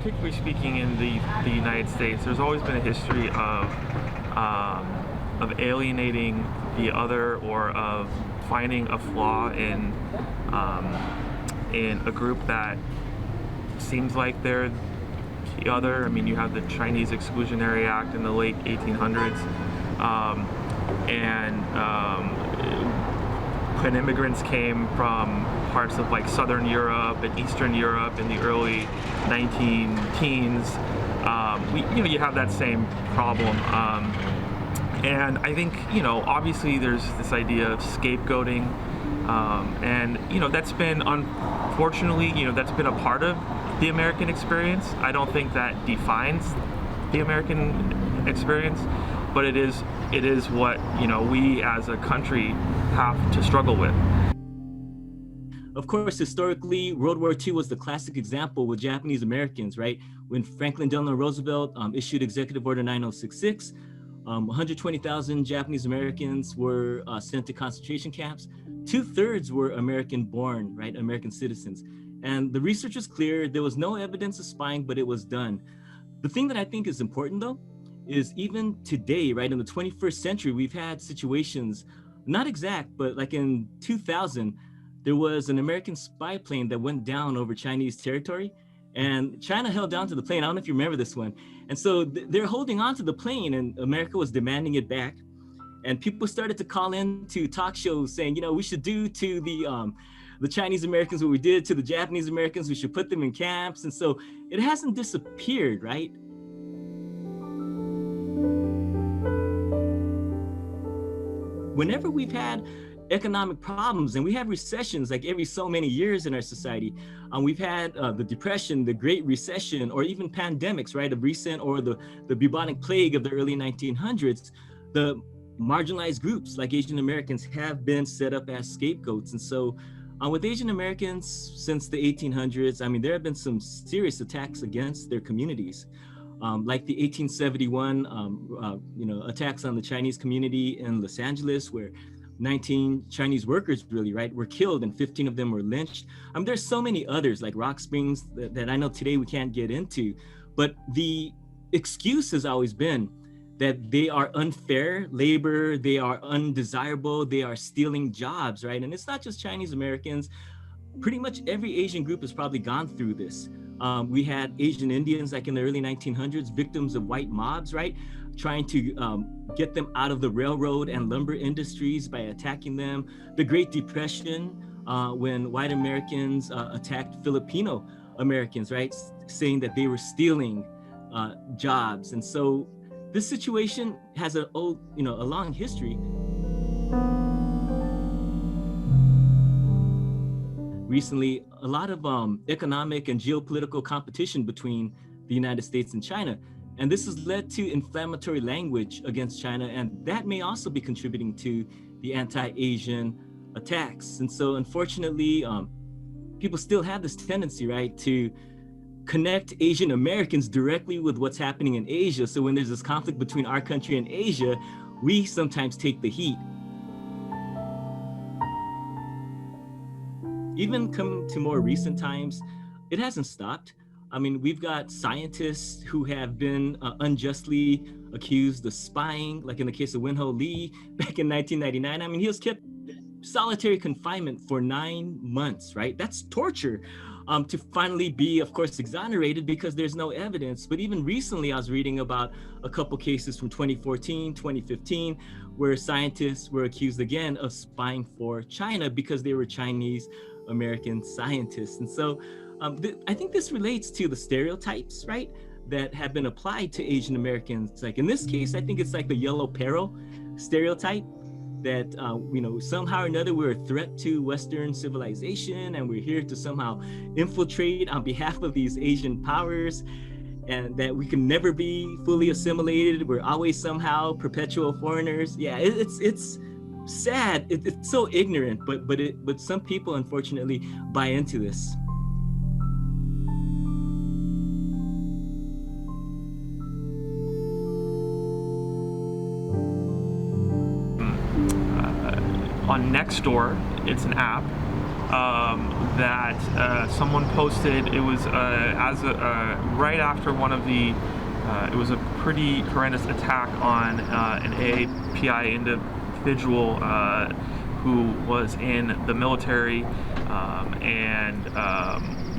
particularly speaking in the United States, there's always been a history of alienating the other, or of finding a flaw in a group that seems like they're the other. I mean, you have the Chinese Exclusionary Act in the late 1800s, when immigrants came from parts of like Southern Europe and Eastern Europe in the early 19 teens, you have that same problem. And I think, obviously there's this idea of scapegoating, and that's been, unfortunately, that's been a part of the American experience. I don't think that defines the American experience, but it is what, we as a country have to struggle with. Of course, historically, World War II was the classic example with Japanese Americans, right? When Franklin Delano Roosevelt issued Executive Order 9066, 120,000 Japanese Americans were sent to concentration camps. 2/3 were American-born, right? American citizens. And the research was clear. There was no evidence of spying, but it was done. The thing that I think is important, though, is even today, right, in the 21st century, we've had situations, not exact, but like in 2000, there was an American spy plane that went down over Chinese territory, and China held down to the plane. I don't know if you remember this one. And so they're holding on to the plane, and America was demanding it back. And people started to call in to talk shows saying, we should do to the Chinese Americans what we did to the Japanese Americans. We should put them in camps. And so it hasn't disappeared, right? Whenever we've had economic problems, and we have recessions like every so many years in our society, we've had the Depression, the Great Recession, or even pandemics, right, of recent, or the bubonic plague of the early 1900s, the marginalized groups like Asian Americans have been set up as scapegoats. And so with Asian Americans since the 1800s, there have been some serious attacks against their communities. Like the 1871 attacks on the Chinese community in Los Angeles, where 19 Chinese workers were killed, and 15 of them were lynched. There's so many others like Rock Springs that I know today we can't get into, but the excuse has always been that they are unfair labor, they are undesirable, they are stealing jobs, right? And it's not just Chinese Americans. Pretty much every Asian group has probably gone through this. We had Asian Indians like in the early 1900s, victims of white mobs, right? Trying to get them out of the railroad and lumber industries by attacking them. The Great Depression, when white Americans attacked Filipino Americans, right? Saying that they were stealing jobs. And so this situation has a long history. Recently, a lot of economic and geopolitical competition between the United States and China. And this has led to inflammatory language against China, and that may also be contributing to the anti-Asian attacks. And so unfortunately, people still have this tendency, right, to connect Asian Americans directly with what's happening in Asia. So when there's this conflict between our country and Asia, we sometimes take the heat. Even come to more recent times, it hasn't stopped. We've got scientists who have been unjustly accused of spying, like in the case of Wen-Ho Lee back in 1999. He was kept solitary confinement for 9 months, right? That's torture. To finally be, of course, exonerated because there's no evidence. But even recently, I was reading about a couple cases from 2014, 2015, where scientists were accused again of spying for China because they were Chinese American scientists. And so I think this relates to the stereotypes, right, that have been applied to Asian Americans. Like in this case, I think it's like the yellow peril stereotype, that somehow or another we're a threat to Western civilization, and we're here to somehow infiltrate on behalf of these Asian powers, and that we can never be fully assimilated. We're always somehow perpetual foreigners. Yeah, it's sad. It's so ignorant, but some people unfortunately buy into this. On Nextdoor, it's an app that someone posted. It was right after one of the. It was a pretty horrendous attack on an AAPI individual who was in the military and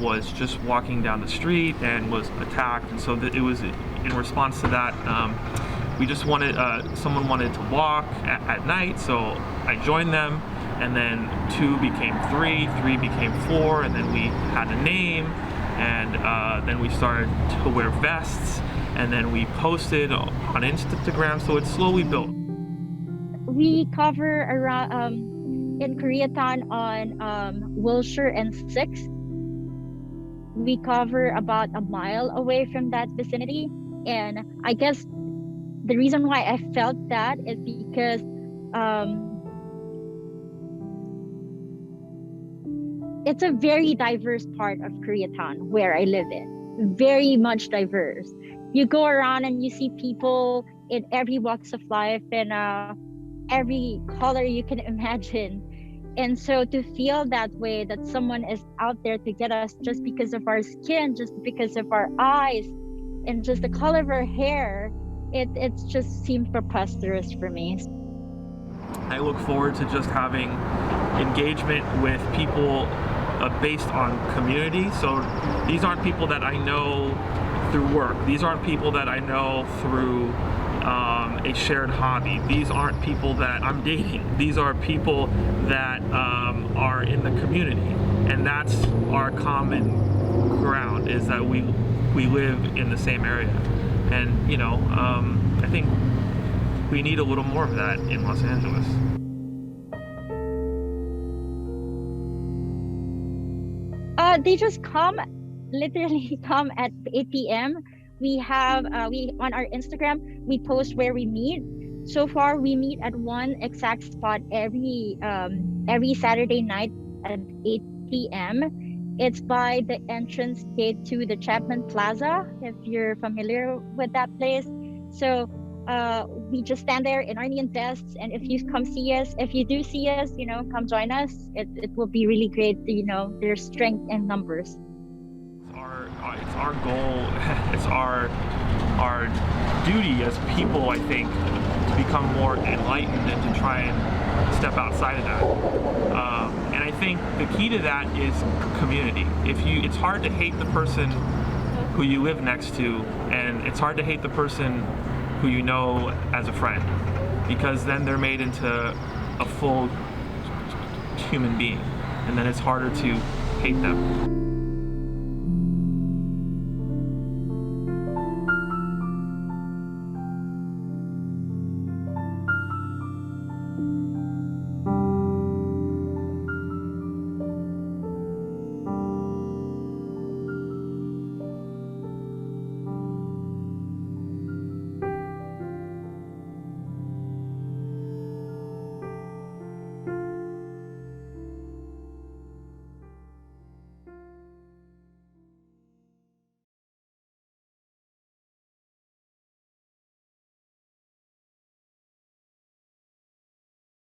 was just walking down the street and was attacked. And so it was in response to that. We just wanted, someone wanted to walk at night, so I joined them, and then 2 became 3, 3 became 4, and then we had a name, and then we started to wear vests, and then we posted on Instagram, so it slowly built. We cover around in Koreatown on Wilshire and 6th. We cover about a mile away from that vicinity, and I guess the reason why I felt that is because it's a very diverse part of Koreatown where I live in, very much diverse. You go around and you see people in every walks of life and every color you can imagine. And so to feel that way, that someone is out there to get us just because of our skin, just because of our eyes, and just the color of our hair, it just seemed preposterous for me. I look forward to just having engagement with people based on community. So these aren't people that I know through work. These aren't people that I know through a shared hobby. These aren't people that I'm dating. These are people that are in the community, and that's our common ground, is that we live in the same area. And you know, I think we need a little more of that in Los Angeles. They just literally come at 8 p.m. We have on our Instagram, we post where we meet. So far, we meet at one exact spot every Saturday night at 8 p.m. It's by the entrance gate to the Chapman Plaza, if you're familiar with that place. So we just stand there in our neon vests, and if you do see us, you know, come join us. It will be really great. You know, there's strength in numbers. It's our goal, it's our duty as people, I think, to become more enlightened and to try and step outside of that. And I think the key to that is community. It's hard to hate the person who you live next to, and it's hard to hate the person who you know as a friend, because then they're made into a full human being, and then it's harder to hate them.